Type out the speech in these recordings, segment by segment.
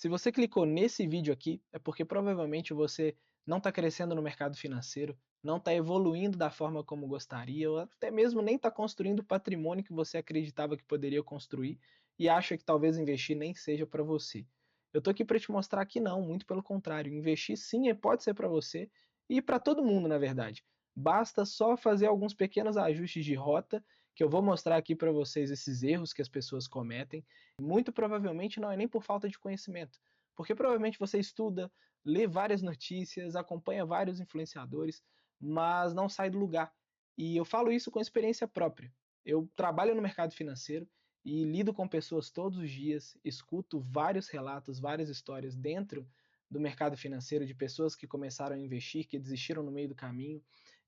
Se você clicou nesse vídeo aqui, é porque provavelmente você não está crescendo no mercado financeiro, não está evoluindo da forma como gostaria, ou até mesmo nem está construindo o patrimônio que você acreditava que poderia construir e acha que talvez investir nem seja para você. Eu estou aqui para te mostrar que não, muito pelo contrário, investir sim pode ser para você e para todo mundo, na verdade. Basta só fazer alguns pequenos ajustes de rota, que eu vou mostrar aqui para vocês esses erros que as pessoas cometem. Muito provavelmente não é nem por falta de conhecimento, porque provavelmente você estuda, lê várias notícias, acompanha vários influenciadores, mas não sai do lugar. E eu falo isso com experiência própria. Eu trabalho no mercado financeiro e lido com pessoas todos os dias, escuto vários relatos, várias histórias dentro do mercado financeiro de pessoas que começaram a investir, que desistiram no meio do caminho,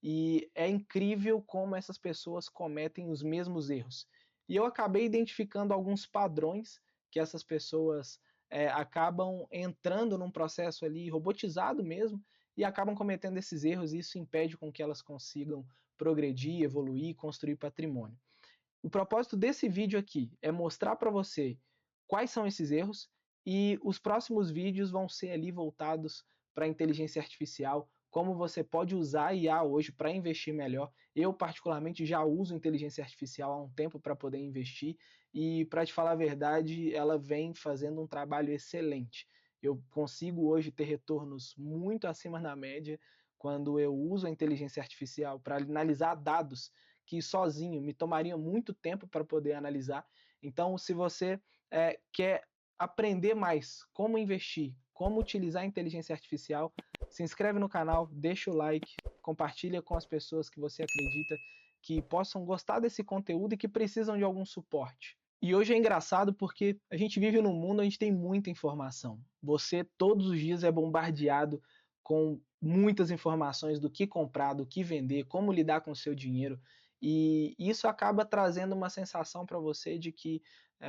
e é incrível como essas pessoas cometem os mesmos erros. E eu acabei identificando alguns padrões que essas pessoas acabam entrando num processo ali robotizado mesmo e acabam cometendo esses erros, e isso impede com que elas consigam progredir, evoluir, construir patrimônio. O propósito desse vídeo aqui é mostrar para você quais são esses erros, e os próximos vídeos vão ser ali voltados para a inteligência artificial, como você pode usar a IA hoje para investir melhor. Eu particularmente já uso inteligência artificial há um tempo para poder investir e, para te falar a verdade, ela vem fazendo um trabalho excelente. Eu consigo hoje ter retornos muito acima da média quando eu uso a inteligência artificial para analisar dados que sozinho me tomaria muito tempo para poder analisar. Então, se você quer aprender mais como investir, como utilizar a inteligência artificial, se inscreve no canal, deixa o like, compartilha com as pessoas que você acredita que possam gostar desse conteúdo e que precisam de algum suporte. E hoje é engraçado porque a gente vive num mundo onde a gente tem muita informação. Você todos os dias é bombardeado com muitas informações do que comprar, do que vender, como lidar com o seu dinheiro. E isso acaba trazendo uma sensação para você de que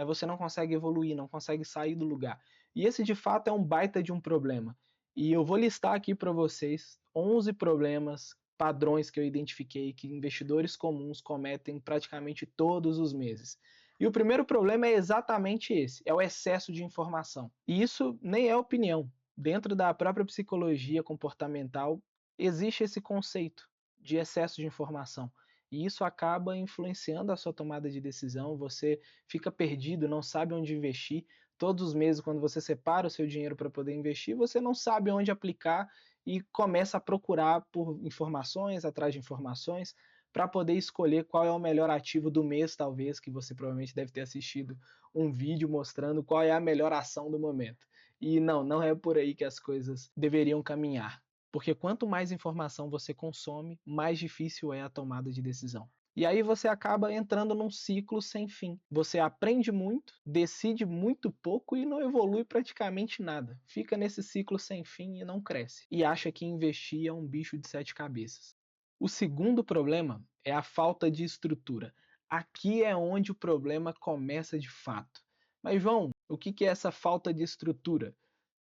você não consegue evoluir, não consegue sair do lugar. E esse de fato é um baita de um problema. E eu vou listar aqui para vocês 11 problemas, padrões que eu identifiquei que investidores comuns cometem praticamente todos os meses. E o primeiro problema é exatamente esse, é o excesso de informação. E isso nem é opinião. Dentro da própria psicologia comportamental existe esse conceito de excesso de informação. E isso acaba influenciando a sua tomada de decisão, você fica perdido, não sabe onde investir. Todos os meses, quando você separa o seu dinheiro para poder investir, você não sabe onde aplicar e começa a procurar por informações, atrás de informações, para poder escolher qual é o melhor ativo do mês, talvez, que você provavelmente deve ter assistido um vídeo mostrando qual é a melhor ação do momento. E não é por aí que as coisas deveriam caminhar. Porque quanto mais informação você consome, mais difícil é a tomada de decisão. E aí você acaba entrando num ciclo sem fim. Você aprende muito, decide muito pouco e não evolui praticamente nada. Fica nesse ciclo sem fim e não cresce. E acha que investir é um bicho de sete cabeças. O segundo problema é a falta de estrutura. Aqui é onde o problema começa de fato. Mas, João, o que é essa falta de estrutura?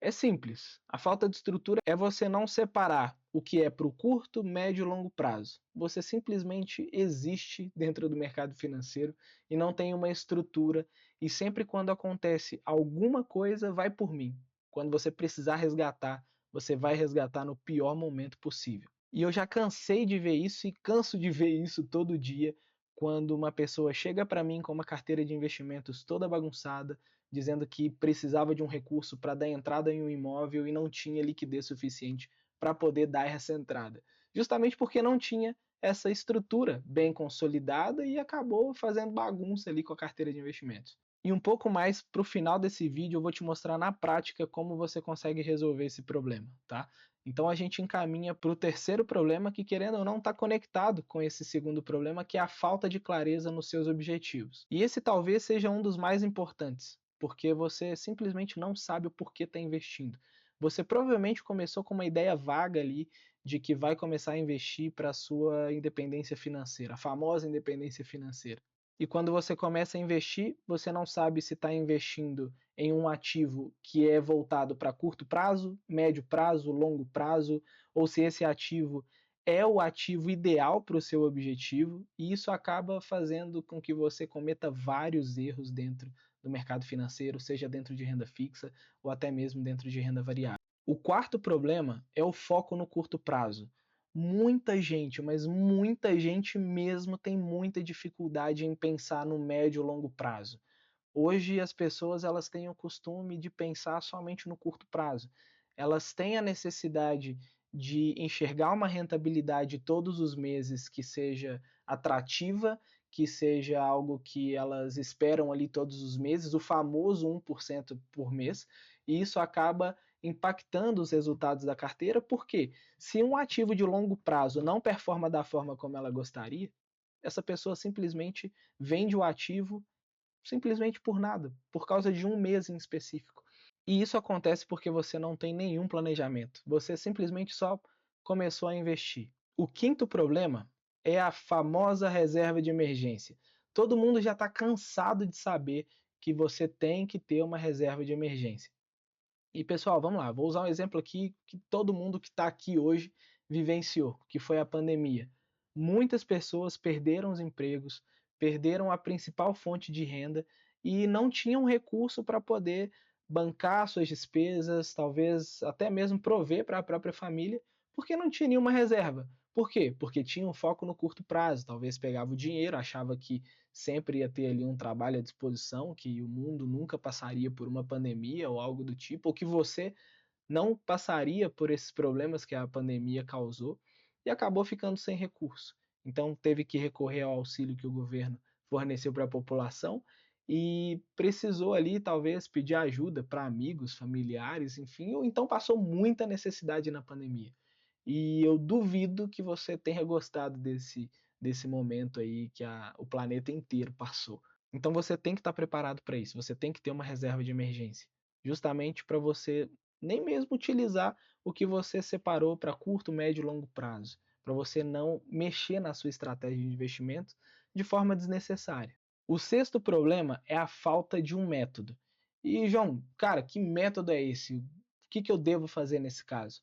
É simples. A falta de estrutura é você não separar o que é para o curto, médio e longo prazo. Você simplesmente existe dentro do mercado financeiro e não tem uma estrutura. E sempre quando acontece alguma coisa, vai por mim. Quando você precisar resgatar, você vai resgatar no pior momento possível. E eu já cansei de ver isso e canso de ver isso todo dia, quando uma pessoa chega para mim com uma carteira de investimentos toda bagunçada, dizendo que precisava de um recurso para dar entrada em um imóvel e não tinha liquidez suficiente para poder dar essa entrada. Justamente porque não tinha essa estrutura bem consolidada e acabou fazendo bagunça ali com a carteira de investimentos. E um pouco mais para o final desse vídeo eu vou te mostrar na prática como você consegue resolver esse problema, tá? Então a gente encaminha para o terceiro problema que, querendo ou não, está conectado com esse segundo problema, que é a falta de clareza nos seus objetivos. E esse talvez seja um dos mais importantes, porque você simplesmente não sabe o porquê está investindo. Você provavelmente começou com uma ideia vaga ali de que vai começar a investir para a sua independência financeira, a famosa independência financeira. E quando você começa a investir, você não sabe se está investindo em um ativo que é voltado para curto prazo, médio prazo, longo prazo, ou se esse ativo é o ativo ideal para o seu objetivo, e isso acaba fazendo com que você cometa vários erros dentro do mercado financeiro, seja dentro de renda fixa ou até mesmo dentro de renda variável. O quarto problema é o foco no curto prazo. Muita gente, mas muita gente mesmo tem muita dificuldade em pensar no médio e longo prazo. Hoje as pessoas elas têm o costume de pensar somente no curto prazo. Elas têm a necessidade de enxergar uma rentabilidade todos os meses que seja atrativa, que seja algo que elas esperam ali todos os meses, o famoso 1% por mês, e isso acaba impactando os resultados da carteira, porque se um ativo de longo prazo não performa da forma como ela gostaria, essa pessoa simplesmente vende o ativo simplesmente por nada, por causa de um mês em específico. E isso acontece porque você não tem nenhum planejamento. Você simplesmente só começou a investir. O quinto problema é a famosa reserva de emergência. Todo mundo já está cansado de saber que você tem que ter uma reserva de emergência. E pessoal, vamos lá, vou usar um exemplo aqui que todo mundo que está aqui hoje vivenciou, que foi a pandemia. Muitas pessoas perderam os empregos, perderam a principal fonte de renda e não tinham recurso para poder bancar suas despesas, talvez até mesmo prover para a própria família, porque não tinha nenhuma reserva. Por quê? Porque tinha um foco no curto prazo, talvez pegava o dinheiro, achava que sempre ia ter ali um trabalho à disposição, que o mundo nunca passaria por uma pandemia ou algo do tipo, ou que você não passaria por esses problemas que a pandemia causou e acabou ficando sem recurso. Então teve que recorrer ao auxílio que o governo forneceu para a população e precisou ali talvez pedir ajuda para amigos, familiares, enfim, ou então passou muita necessidade na pandemia. E eu duvido que você tenha gostado desse momento aí que o planeta inteiro passou. Então você tem que estar preparado para isso, você tem que ter uma reserva de emergência, justamente para você nem mesmo utilizar o que você separou para curto, médio e longo prazo, para você não mexer na sua estratégia de investimento de forma desnecessária. O sexto problema é a falta de um método. E João, cara, que método é esse? O que eu devo fazer nesse caso?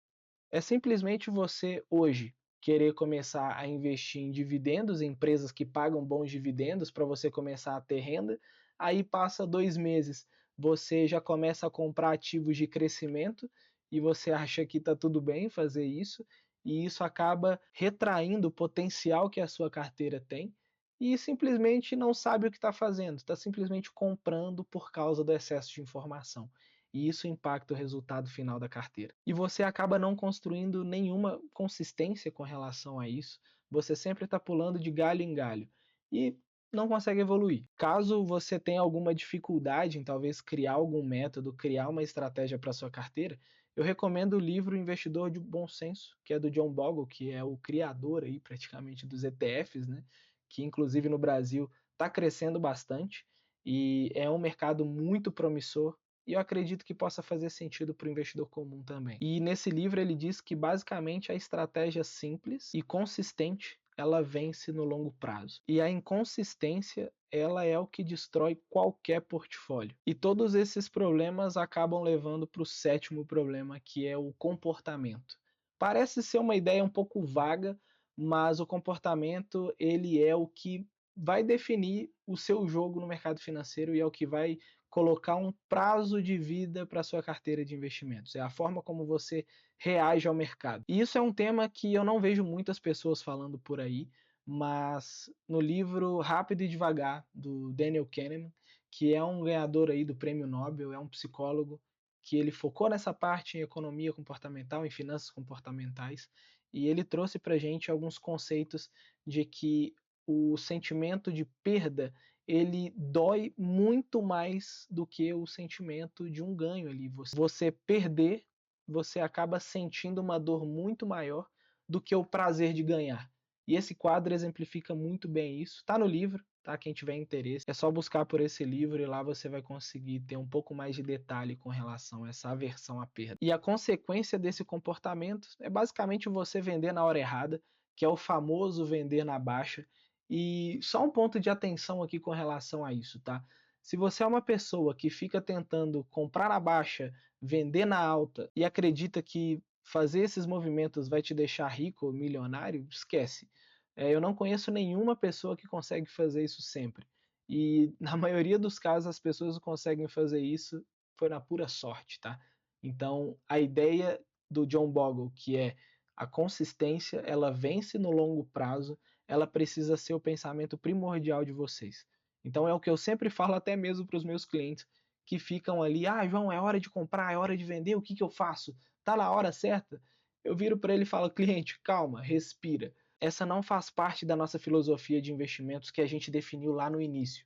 É simplesmente você hoje querer começar a investir em dividendos, em empresas que pagam bons dividendos para você começar a ter renda. Aí passa 2 meses, você já começa a comprar ativos de crescimento e você acha que está tudo bem fazer isso, e isso acaba retraindo o potencial que a sua carteira tem e simplesmente não sabe o que está fazendo, está simplesmente comprando por causa do excesso de informação e isso impacta o resultado final da carteira. E você acaba não construindo nenhuma consistência com relação a isso, você sempre está pulando de galho em galho e não consegue evoluir. Caso você tenha alguma dificuldade em talvez criar algum método, criar uma estratégia para sua carteira, eu recomendo o livro Investidor de Bom Senso, que é do John Bogle, que é o criador aí praticamente dos ETFs, né? Que inclusive no Brasil está crescendo bastante e é um mercado muito promissor e eu acredito que possa fazer sentido para o investidor comum também. E nesse livro ele diz que basicamente a estratégia simples e consistente ela vence no longo prazo. E a inconsistência ela é o que destrói qualquer portfólio. E todos esses problemas acabam levando para o sétimo problema, que é o comportamento. Parece ser uma ideia um pouco vaga, mas o comportamento ele é o que vai definir o seu jogo no mercado financeiro e é o que vai colocar um prazo de vida para sua carteira de investimentos. É a forma como você reage ao mercado. E isso é um tema que eu não vejo muitas pessoas falando por aí, mas no livro Rápido e Devagar, do Daniel Kahneman, que é um ganhador aí do Prêmio Nobel, é um psicólogo que ele focou nessa parte em economia comportamental, em finanças comportamentais, e ele trouxe para a gente alguns conceitos de que o sentimento de perda ele dói muito mais do que o sentimento de um ganho ali. Você perder, você acaba sentindo uma dor muito maior do que o prazer de ganhar. E esse quadro exemplifica muito bem isso. Está no livro, tá? Quem tiver interesse, é só buscar por esse livro e lá você vai conseguir ter um pouco mais de detalhe com relação a essa aversão à perda. E a consequência desse comportamento é basicamente você vender na hora errada, que é o famoso vender na baixa, e só um ponto de atenção aqui com relação a isso, tá? Se você é uma pessoa que fica tentando comprar na baixa, vender na alta e acredita que fazer esses movimentos vai te deixar rico ou milionário, esquece. Eu não conheço nenhuma pessoa que consegue fazer isso sempre. E na maioria dos casos as pessoas conseguem fazer isso foi na pura sorte, tá? Então a ideia do John Bogle, que é a consistência, ela vence no longo prazo, ela precisa ser o pensamento primordial de vocês. Então é o que eu sempre falo até mesmo para os meus clientes que ficam ali, João, é hora de comprar, é hora de vender, o que que eu faço? Tá na hora certa? Eu viro para ele e falo, cliente, calma, respira. Essa não faz parte da nossa filosofia de investimentos que a gente definiu lá no início.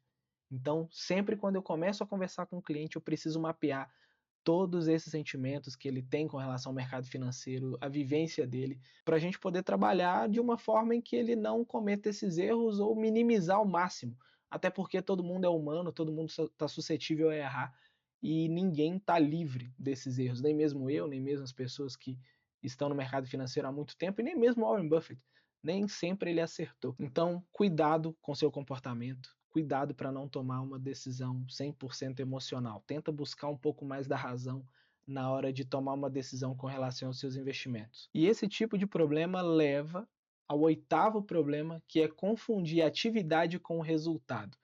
Então, sempre quando eu começo a conversar com o cliente, eu preciso mapear todos esses sentimentos que ele tem com relação ao mercado financeiro, a vivência dele, para a gente poder trabalhar de uma forma em que ele não cometa esses erros ou minimizar ao máximo. Até porque todo mundo é humano, todo mundo está suscetível a errar e ninguém está livre desses erros, nem mesmo eu, nem mesmo as pessoas que estão no mercado financeiro há muito tempo e nem mesmo Warren Buffett. Nem sempre ele acertou. Então, cuidado com seu comportamento, cuidado para não tomar uma decisão 100% emocional. Tenta buscar um pouco mais da razão na hora de tomar uma decisão com relação aos seus investimentos. E esse tipo de problema leva ao oitavo problema, que é confundir atividade com resultado. O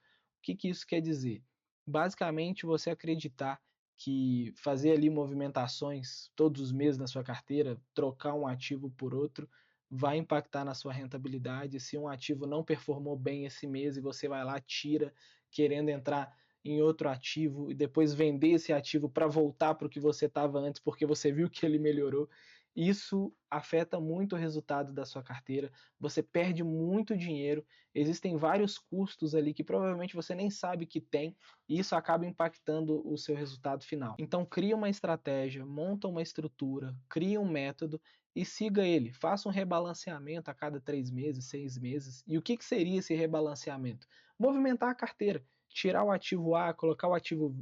que isso quer dizer? Basicamente, você acreditar que fazer ali movimentações todos os meses na sua carteira, trocar um ativo por outro, vai impactar na sua rentabilidade. Se um ativo não performou bem esse mês e você vai lá, tira, querendo entrar em outro ativo e depois vender esse ativo para voltar para o que você estava antes, porque você viu que ele melhorou, isso afeta muito o resultado da sua carteira, você perde muito dinheiro, existem vários custos ali que provavelmente você nem sabe que tem, e isso acaba impactando o seu resultado final. Então cria uma estratégia, monta uma estrutura, cria um método e siga ele. Faça um rebalanceamento a cada 3 meses, 6 meses. E o que seria esse rebalanceamento? Movimentar a carteira, tirar o ativo A, colocar o ativo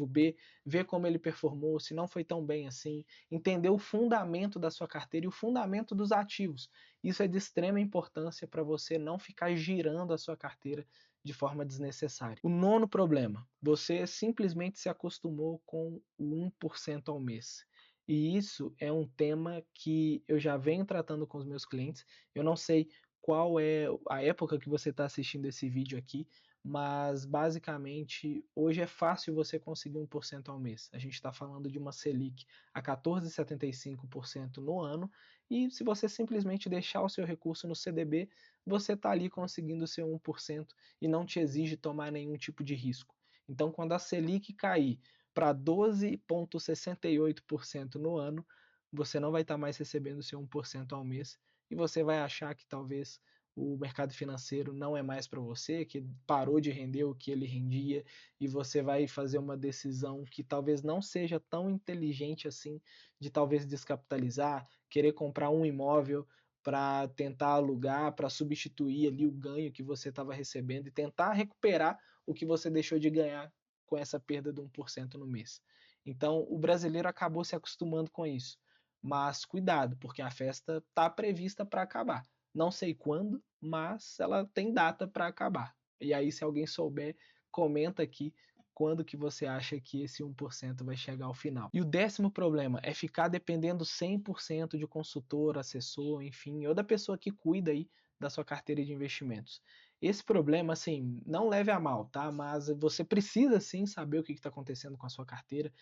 B, ver como ele performou, se não foi tão bem assim, entender o fundamento da sua carteira e o fundamento dos ativos. Isso é de extrema importância para você não ficar girando a sua carteira de forma desnecessária. O nono problema, você simplesmente se acostumou com o 1% ao mês. E isso é um tema que eu já venho tratando com os meus clientes. Eu não sei qual é a época que você está assistindo esse vídeo aqui, mas basicamente hoje é fácil você conseguir 1% ao mês. A gente está falando de uma Selic a 14,75% no ano, e se você simplesmente deixar o seu recurso no CDB, você está ali conseguindo o seu 1% e não te exige tomar nenhum tipo de risco. Então, quando a Selic cair para 12,68% no ano, você não vai estar mais recebendo seu 1% ao mês e você vai achar que talvez o mercado financeiro não é mais para você, que parou de render o que ele rendia e você vai fazer uma decisão que talvez não seja tão inteligente assim, de talvez descapitalizar, querer comprar um imóvel para tentar alugar, para substituir ali o ganho que você estava recebendo e tentar recuperar o que você deixou de ganhar com essa perda de 1% no mês. Então, o brasileiro acabou se acostumando com isso. Mas cuidado, porque a festa está prevista para acabar. Não sei quando, mas ela tem data para acabar. E aí, se alguém souber, comenta aqui quando que você acha que esse 1% vai chegar ao final. E o décimo problema é ficar dependendo 100% de consultor, assessor, enfim, ou da pessoa que cuida aí da sua carteira de investimentos. Esse problema, assim, não leve a mal, tá? Mas você precisa sim saber o que está acontecendo com a sua carteira.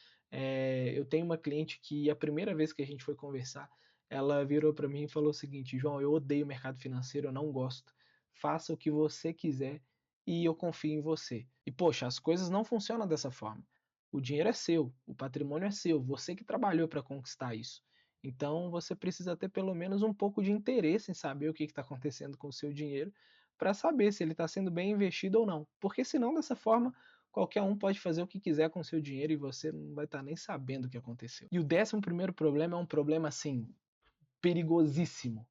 Eu tenho uma cliente que a primeira vez que a gente foi conversar, ela virou para mim e falou o seguinte: João, eu odeio o mercado financeiro, eu não gosto. Faça o que você quiser e eu confio em você. E poxa, as coisas não funcionam dessa forma. O dinheiro é seu, o patrimônio é seu, você que trabalhou para conquistar isso. Então você precisa ter pelo menos um pouco de interesse em saber o que está acontecendo com o seu dinheiro para saber se ele está sendo bem investido ou não. Porque senão, dessa forma, qualquer um pode fazer o que quiser com o seu dinheiro e você não vai estar nem sabendo o que aconteceu. E o 11º problema é um problema assim perigosíssimo,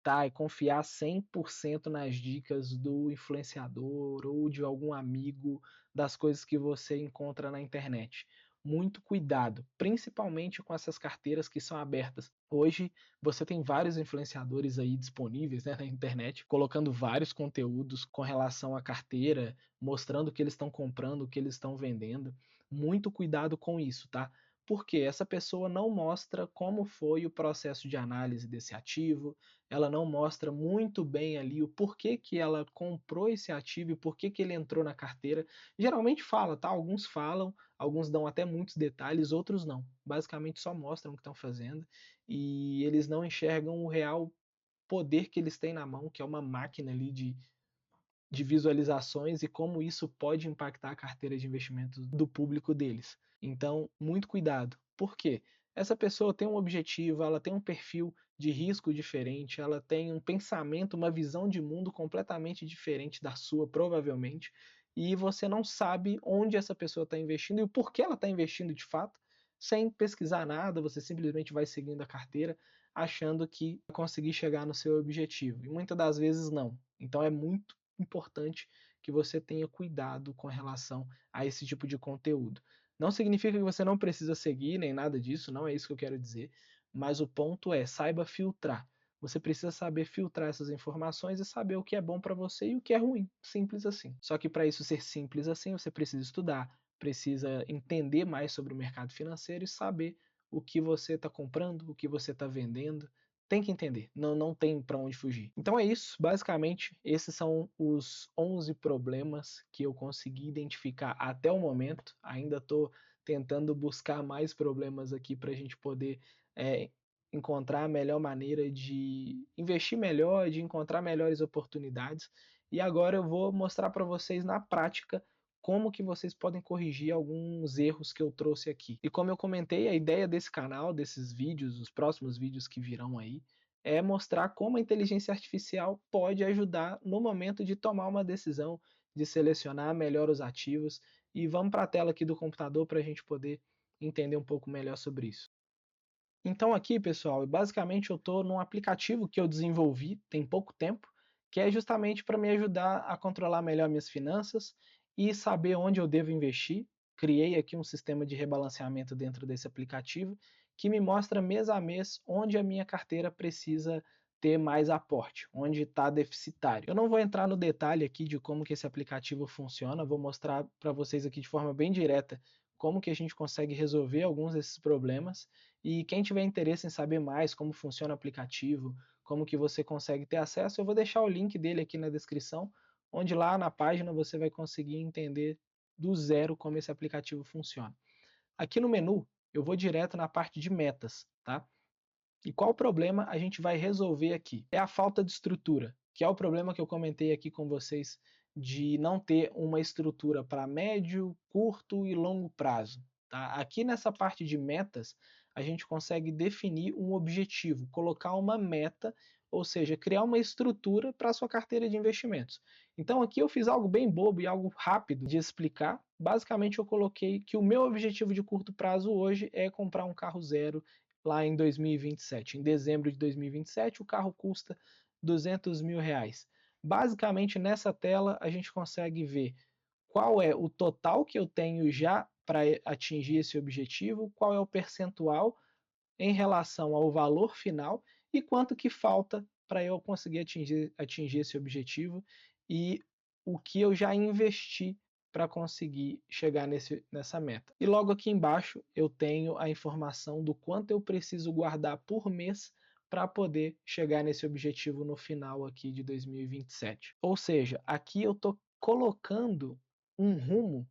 tá? É confiar 100% nas dicas do influenciador ou de algum amigo das coisas que você encontra na internet. Muito cuidado, principalmente com essas carteiras que são abertas. Hoje você tem vários influenciadores aí disponíveis, né, na internet, colocando vários conteúdos com relação à carteira, mostrando o que eles estão comprando, o que eles estão vendendo. Muito cuidado com isso, tá? Porque essa pessoa não mostra como foi o processo de análise desse ativo, ela não mostra muito bem ali o porquê que ela comprou esse ativo e porquê que ele entrou na carteira. Geralmente fala, tá? Alguns falam, alguns dão até muitos detalhes, outros não. Basicamente só mostram o que estão fazendo e eles não enxergam o real poder que eles têm na mão, que é uma máquina ali de visualizações e como isso pode impactar a carteira de investimentos do público deles. Então, muito cuidado. Por quê? Essa pessoa tem um objetivo, ela tem um perfil de risco diferente, ela tem um pensamento, uma visão de mundo completamente diferente da sua, provavelmente, e você não sabe onde essa pessoa está investindo e o porquê ela está investindo de fato, sem pesquisar nada, você simplesmente vai seguindo a carteira, achando que vai conseguir chegar no seu objetivo. E muitas das vezes não. Então é muito importante que você tenha cuidado com relação a esse tipo de conteúdo. Não significa que você não precisa seguir, nem nada disso, não é isso que eu quero dizer, mas o ponto é, saiba filtrar. Você precisa saber filtrar essas informações e saber o que é bom para você e o que é ruim, simples assim. Só que para isso ser simples assim, você precisa estudar, precisa entender mais sobre o mercado financeiro e saber o que você está comprando, o que você está vendendo, tem que entender, não tem para onde fugir. Então é isso, basicamente, esses são os 11 problemas que eu consegui identificar até o momento. Ainda estou tentando buscar mais problemas aqui para a gente poder encontrar a melhor maneira de investir melhor, de encontrar melhores oportunidades. E agora eu vou mostrar para vocês na prática como que vocês podem corrigir alguns erros que eu trouxe aqui. E como eu comentei, a ideia desse canal, desses vídeos, os próximos vídeos que virão aí, é mostrar como a inteligência artificial pode ajudar no momento de tomar uma decisão, de selecionar melhor os ativos. E vamos para a tela aqui do computador para a gente poder entender um pouco melhor sobre isso. Então aqui, pessoal, basicamente eu estou num aplicativo que eu desenvolvi tem pouco tempo, que é justamente para me ajudar a controlar melhor minhas finanças e saber onde eu devo investir. Criei aqui um sistema de rebalanceamento dentro desse aplicativo que me mostra mês a mês onde a minha carteira precisa ter mais aporte, onde está deficitário. Eu não vou entrar no detalhe aqui de como que esse aplicativo funciona, vou mostrar para vocês aqui de forma bem direta como que a gente consegue resolver alguns desses problemas. E quem tiver interesse em saber mais como funciona o aplicativo, como que você consegue ter acesso, eu vou deixar o link dele aqui na descrição, onde lá na página você vai conseguir entender do zero como esse aplicativo funciona. Aqui no menu, eu vou direto na parte de metas, tá? E qual problema a gente vai resolver aqui? É a falta de estrutura, que é o problema que eu comentei aqui com vocês de não ter uma estrutura para médio, curto e longo prazo. Tá? Aqui nessa parte de metas, a gente consegue definir um objetivo, colocar uma meta, ou seja, criar uma estrutura para a sua carteira de investimentos. Então aqui eu fiz algo bem bobo e algo rápido de explicar. Basicamente eu coloquei que o meu objetivo de curto prazo hoje é comprar um carro zero lá em 2027. Em dezembro de 2027, o carro custa R$ 200.000. Basicamente, nessa tela, a gente consegue ver qual é o total que eu tenho já para atingir esse objetivo, qual é o percentual em relação ao valor final e quanto que falta para eu conseguir atingir esse objetivo e o que eu já investi para conseguir chegar nessa meta. E logo aqui embaixo eu tenho a informação do quanto eu preciso guardar por mês para poder chegar nesse objetivo no final aqui de 2027. Ou seja, aqui eu estou colocando um rumo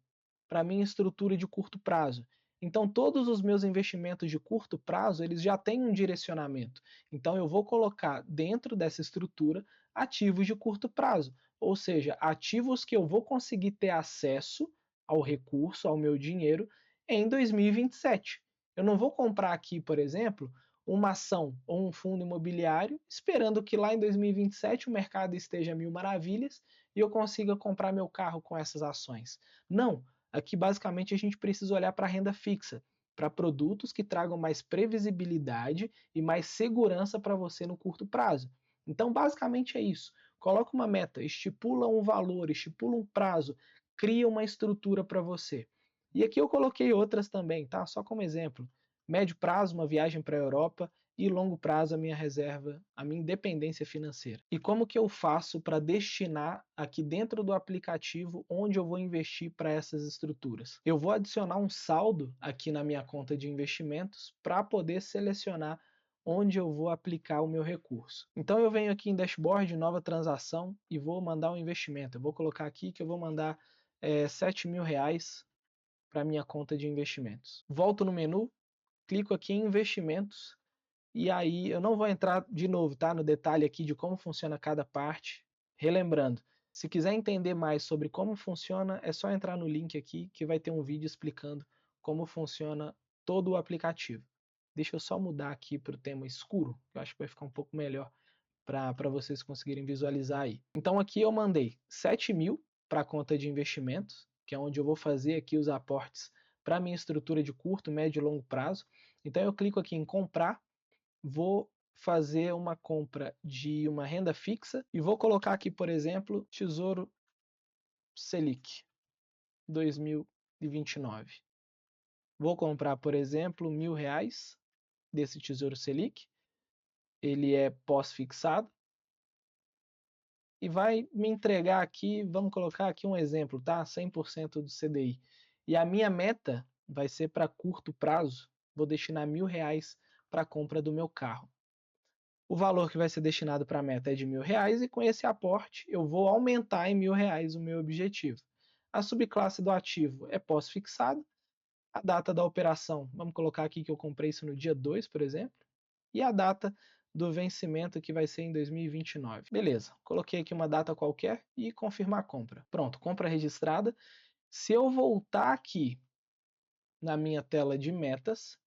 para a minha estrutura de curto prazo. Então, todos os meus investimentos de curto prazo, eles já têm um direcionamento. Então, eu vou colocar dentro dessa estrutura ativos de curto prazo, ou seja, ativos que eu vou conseguir ter acesso ao recurso, ao meu dinheiro, em 2027. Eu não vou comprar aqui, por exemplo, uma ação ou um fundo imobiliário, esperando que lá em 2027 o mercado esteja a mil maravilhas e eu consiga comprar meu carro com essas ações. Não, aqui basicamente a gente precisa olhar para a renda fixa, para produtos que tragam mais previsibilidade e mais segurança para você no curto prazo. Então, basicamente é isso. Coloca uma meta, estipula um valor, estipula um prazo, cria uma estrutura para você. E aqui eu coloquei outras também, tá? Só como exemplo. Médio prazo, uma viagem para a Europa e longo prazo a minha reserva, a minha independência financeira. E como que eu faço para destinar aqui dentro do aplicativo onde eu vou investir para essas estruturas? Eu vou adicionar um saldo aqui na minha conta de investimentos para poder selecionar onde eu vou aplicar o meu recurso. Então eu venho aqui em dashboard, nova transação e vou mandar um investimento. Eu vou colocar aqui que eu vou mandar R$ 7.000 para minha conta de investimentos. Volto no menu, clico aqui em investimentos e aí eu não vou entrar de novo, tá, no detalhe aqui de como funciona cada parte. Relembrando, se quiser entender mais sobre como funciona, é só entrar no link aqui que vai ter um vídeo explicando como funciona todo o aplicativo. Deixa eu só mudar aqui para o tema escuro, que eu acho que vai ficar um pouco melhor para vocês conseguirem visualizar aí. Então aqui eu mandei 7.000 para a conta de investimentos, que é onde eu vou fazer aqui os aportes para a minha estrutura de curto, médio e longo prazo. Então eu clico aqui em comprar, vou fazer uma compra de uma renda fixa e vou colocar aqui, por exemplo, Tesouro Selic 2029. Vou comprar, por exemplo, R$ 1.000 desse Tesouro Selic. Ele é pós-fixado e vai me entregar aqui, vamos colocar aqui um exemplo, tá? 100% do CDI. E a minha meta vai ser para curto prazo, vou destinar R$ 1.000 para a compra do meu carro. O valor que vai ser destinado para a meta é de R$ 1.000 e com esse aporte eu vou aumentar em R$ 1.000 o meu objetivo. A subclasse do ativo é pós-fixado, a data da operação, vamos colocar aqui que eu comprei isso no dia 2, por exemplo, e a data do vencimento que vai ser em 2029. Beleza, coloquei aqui uma data qualquer e confirmar a compra. Pronto, compra registrada. Se eu voltar aqui na minha tela de metas,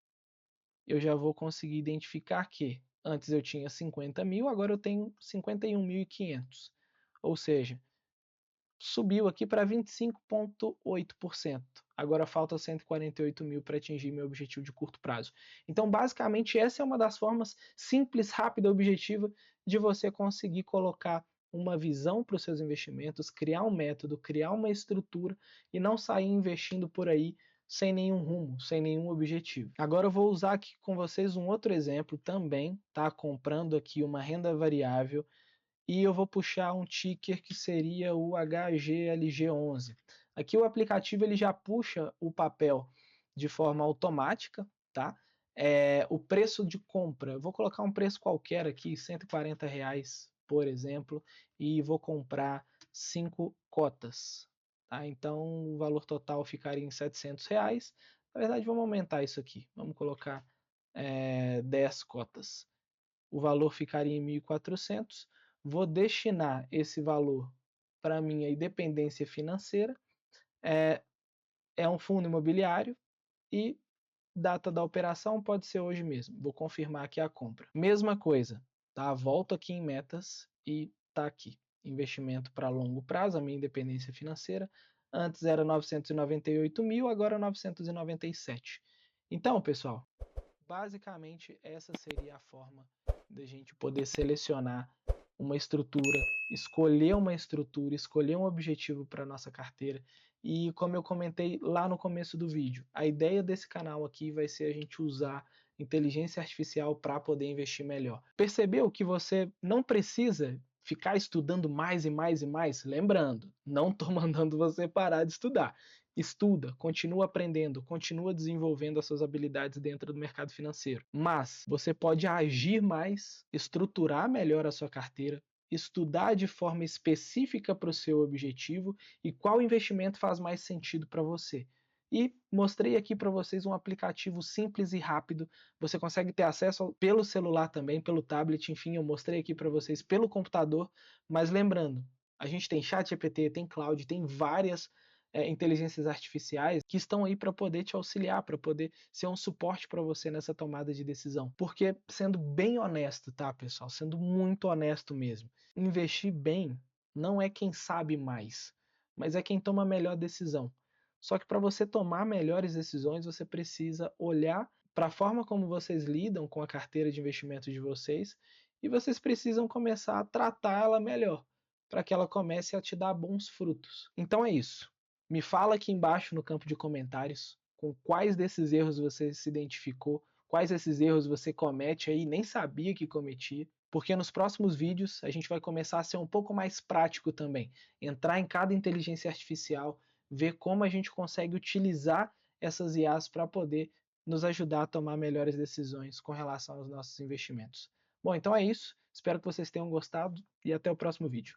eu já vou conseguir identificar que antes eu tinha 50.000, agora eu tenho 51.500. Ou seja, subiu aqui para 25,8%. Agora falta 148.000 para atingir meu objetivo de curto prazo. Então, basicamente, essa é uma das formas simples, rápida e objetiva de você conseguir colocar uma visão para os seus investimentos, criar um método, criar uma estrutura e não sair investindo por aí sem nenhum rumo, sem nenhum objetivo. Agora eu vou usar aqui com vocês um outro exemplo também, tá? Comprando aqui uma renda variável e eu vou puxar um ticker que seria o HGLG11. Aqui o aplicativo ele já puxa o papel de forma automática, tá? O preço de compra, eu vou colocar um preço qualquer aqui, R$ 140, por exemplo, e vou comprar 5 cotas. Tá? Então o valor total ficaria em R$ 700. Na verdade, vamos aumentar isso aqui. Vamos colocar 10 cotas. O valor ficaria em 1.400. Vou destinar esse valor para minha independência financeira. É um fundo imobiliário e data da operação pode ser hoje mesmo. Vou confirmar aqui a compra. Mesma coisa, tá? Volto aqui em metas e tá aqui. Investimento para longo prazo, a minha independência financeira. Antes era 998.000, agora 997. Então, pessoal, basicamente essa seria a forma da gente poder selecionar uma estrutura, escolher um objetivo para a nossa carteira. E como eu comentei lá no começo do vídeo, a ideia desse canal aqui vai ser a gente usar inteligência artificial para poder investir melhor. Percebeu que você não precisa ficar estudando mais e mais e mais? Lembrando, não estou mandando você parar de estudar. Estuda, continua aprendendo, continua desenvolvendo as suas habilidades dentro do mercado financeiro. Mas você pode agir mais, estruturar melhor a sua carteira, estudar de forma específica para o seu objetivo e qual investimento faz mais sentido para você. E mostrei aqui para vocês um aplicativo simples e rápido. Você consegue ter acesso pelo celular também, pelo tablet, enfim, eu mostrei aqui para vocês pelo computador. Mas lembrando, a gente tem ChatGPT, tem Cloud, tem várias inteligências artificiais que estão aí para poder te auxiliar, para poder ser um suporte para você nessa tomada de decisão. Porque, sendo bem honesto, tá, pessoal? Sendo muito honesto mesmo, investir bem não é quem sabe mais, mas é quem toma a melhor decisão. Só que para você tomar melhores decisões, você precisa olhar para a forma como vocês lidam com a carteira de investimentos de vocês e vocês precisam começar a tratá-la melhor, para que ela comece a te dar bons frutos. Então é isso. Me fala aqui embaixo no campo de comentários com quais desses erros você se identificou, quais esses erros você comete aí, nem sabia que cometia, porque nos próximos vídeos a gente vai começar a ser um pouco mais prático também, entrar em cada inteligência artificial, ver como a gente consegue utilizar essas IAs para poder nos ajudar a tomar melhores decisões com relação aos nossos investimentos. Bom, então é isso. Espero que vocês tenham gostado e até o próximo vídeo.